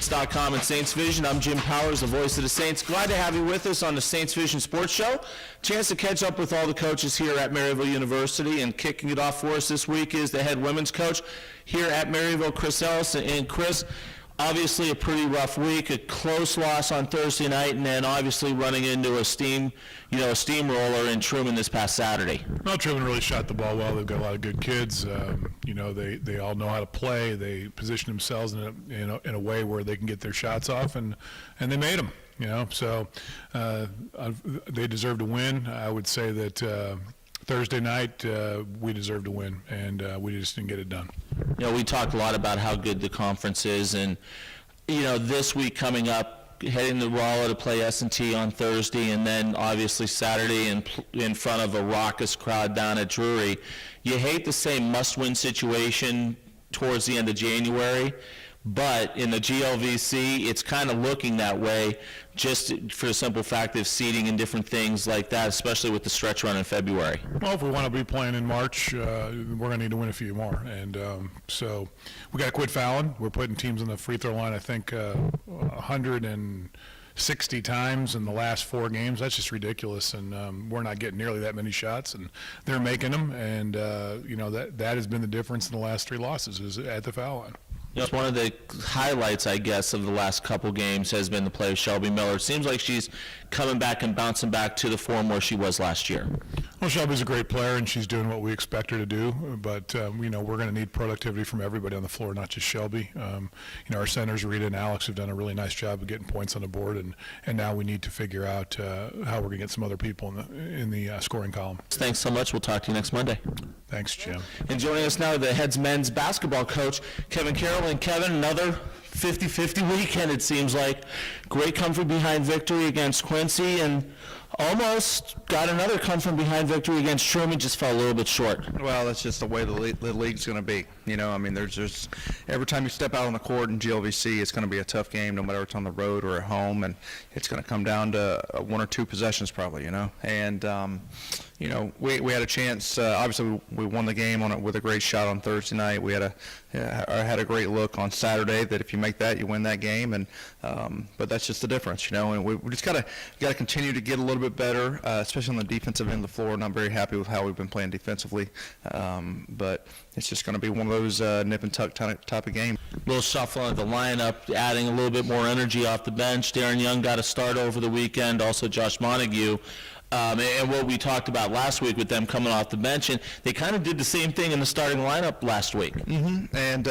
Saints.com and Saints Vision. I'm Jim Powers, the voice of the Saints. Glad to have you with us on the Saints Vision Sports Show. Chance to catch up with all the coaches here at Maryville University, and kicking it off for us this week is the head women's coach here at Maryville, Chris Ellis. And Chris, obviously a pretty rough week, a close loss on Thursday night, and then obviously running into a steamroller in Truman this past Saturday. Well, Truman really shot the ball well. They've got a lot of good kids. They all know how to play. They position themselves in a way where they can get their shots off, and they made them. So they deserve to win. I would say that Thursday night we deserved to win, and we just didn't get it done. We talked a lot about how good the conference is, and this week coming up, heading to Rolla to play S&T on Thursday, and then obviously Saturday in front of a raucous crowd down at Drury. You hate to say must-win situation towards the end of January, but in the GLVC, it's kind of looking that way, just for the simple fact of seeding and different things like that, especially with the stretch run in February. Well, if we want to be playing in March, we're going to need to win a few more. And so we got to quit fouling. We're putting teams on the free throw line, I think, 160 times in the last 4 games. That's just ridiculous, and we're not getting nearly that many shots, and they're making them. And, that has been the difference in the last 3 losses, is at the foul line. It's one of the highlights, I guess, of the last couple games has been the play of Shelby Miller. It seems like she's coming back and bouncing back to the form where she was last year. Well, Shelby's a great player, and she's doing what we expect her to do. But, we're going to need productivity from everybody on the floor, not just Shelby. Our centers, Rita and Alex, have done a really nice job of getting points on the board, and now we need to figure out how we're going to get some other people in the scoring column. Thanks so much. We'll talk to you next Monday. Thanks, Jim. And joining us now, the head's men's basketball coach, Kevin Carroll. And Kevin, another 50-50 weekend, it seems like. Great come-from-behind victory against Quincy, and almost got another come-from-behind victory against Truman, just fell a little bit short. Well, that's just the way the league's going to be. There's just every time you step out on the court in GLVC, it's going to be a tough game, no matter if it's on the road or at home, and it's going to come down to 1 or 2 possessions probably, And, we had a chance. Obviously, we won the game on it with a great shot on Thursday night. We had a great look on Saturday that if you make that, you win that game. And but that's just the difference, And we just got to continue to get a little bit better, especially on the defensive end of the floor. And I'm very happy with how we've been playing defensively. But it's just going to be one of those nip and tuck type of games. A little shuffle of the lineup, adding a little bit more energy off the bench. Darren Young got a start over the weekend. Also, Josh Montague. And what we talked about last week with them coming off the bench, and they kind of did the same thing in the starting lineup last week. Mm-hmm. And,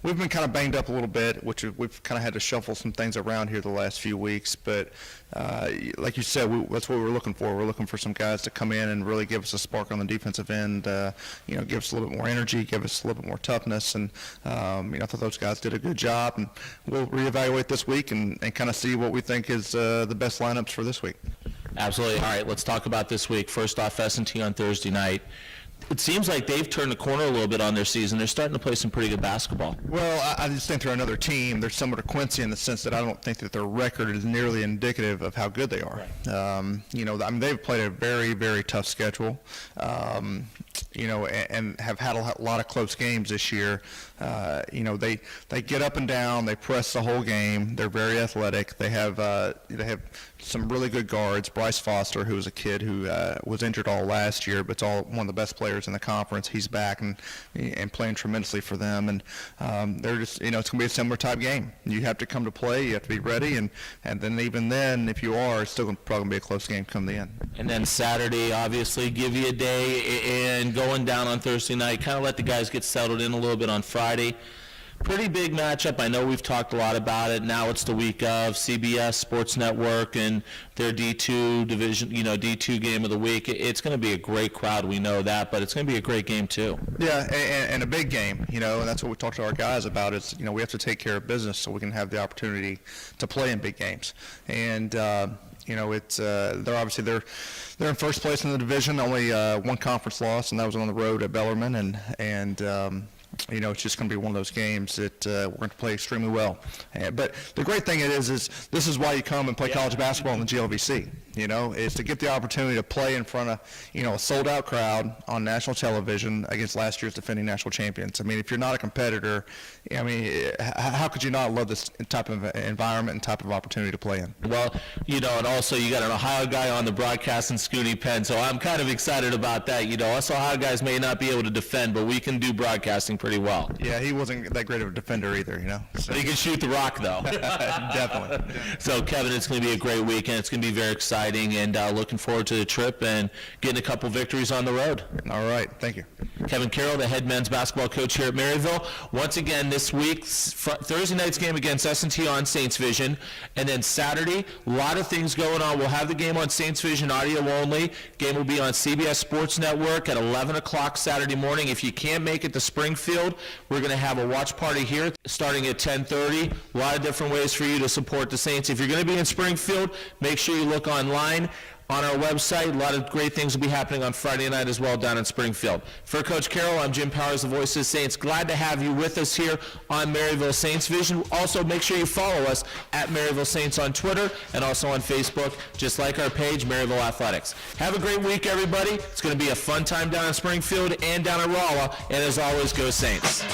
we've been kind of banged up a little bit, which we've kind of had to shuffle some things around here the last few weeks. But like you said, that's what we're looking for. We're looking for some guys to come in and really give us a spark on the defensive end, give us a little bit more energy, give us a little bit more toughness. And, I thought those guys did a good job. And we'll reevaluate this week and kind of see what we think is the best lineups for this week. Absolutely. All right, let's talk about this week. First off, S&T on Thursday night. It seems like they've turned the corner a little bit on their season. They're starting to play some pretty good basketball. Well, I just think they're another team. They're similar to Quincy in the sense that I don't think that their record is nearly indicative of how good they are. Right. They've played a very, very tough schedule, and have had a lot of close games this year. They get up and down. They press the whole game. They're very athletic. They have some really good guards. Bryce Foster, who was a kid who was injured all last year, but it's one of the best players in the conference. He's back and playing tremendously for them. And they're just, it's going to be a similar type game. You have to come to play. You have to be ready. And then even then, if you are, it's still probably going to be a close game come the end. And then Saturday, obviously, give you a day, and going down on Thursday night, kind of let the guys get settled in a little bit on Friday. Pretty big matchup. I know we've talked a lot about it. Now it's the week of CBS Sports Network and their D2 division, D2 game of the week. It's going to be a great crowd. We know that, but it's going to be a great game too. Yeah, and a big game, and that's what we talk to our guys about is, we have to take care of business so we can have the opportunity to play in big games. And, they're obviously they're in first place in the division, only 1 conference loss, and that was on the road at Bellarmine, and it's just going to be one of those games that we're going to play extremely well. But the great thing is this is why you come and play college basketball in the GLVC, is to get the opportunity to play in front of, a sold-out crowd on national television against last year's defending national champions. I mean, if you're not a competitor, how could you not love this type of environment and type of opportunity to play in? Well, and also you got an Ohio guy on the broadcast in Scooney Penn, so I'm kind of excited about that. Us Ohio guys may not be able to defend, but we can do broadcasting pretty well. Yeah, he wasn't that great of a defender either, So. But he can shoot the rock, though. Definitely. So, Kevin, it's going to be a great weekend. It's going to be very exciting, and looking forward to the trip and getting a couple victories on the road. All right. Thank you. Kevin Carroll, the head men's basketball coach here at Maryville. Once again, this week's Thursday night's game against S&T on Saints Vision, and then Saturday, a lot of things going on. We'll have the game on Saints Vision audio only. Game will be on CBS Sports Network at 11 o'clock Saturday morning. If you can't make it to Springfield, we're going to have a watch party here starting at 10:30. A lot of different ways for you to support the Saints. If you're going to be in Springfield, make sure you look online on our website. A lot of great things will be happening on Friday night as well down in Springfield. For Coach Carroll, I'm Jim Powers, the voice of the Saints. Glad to have you with us here on Maryville Saints Vision. Also, make sure you follow us at Maryville Saints on Twitter and also on Facebook, just like our page, Maryville Athletics. Have a great week, everybody. It's going to be a fun time down in Springfield and down in Rolla. And as always, go Saints.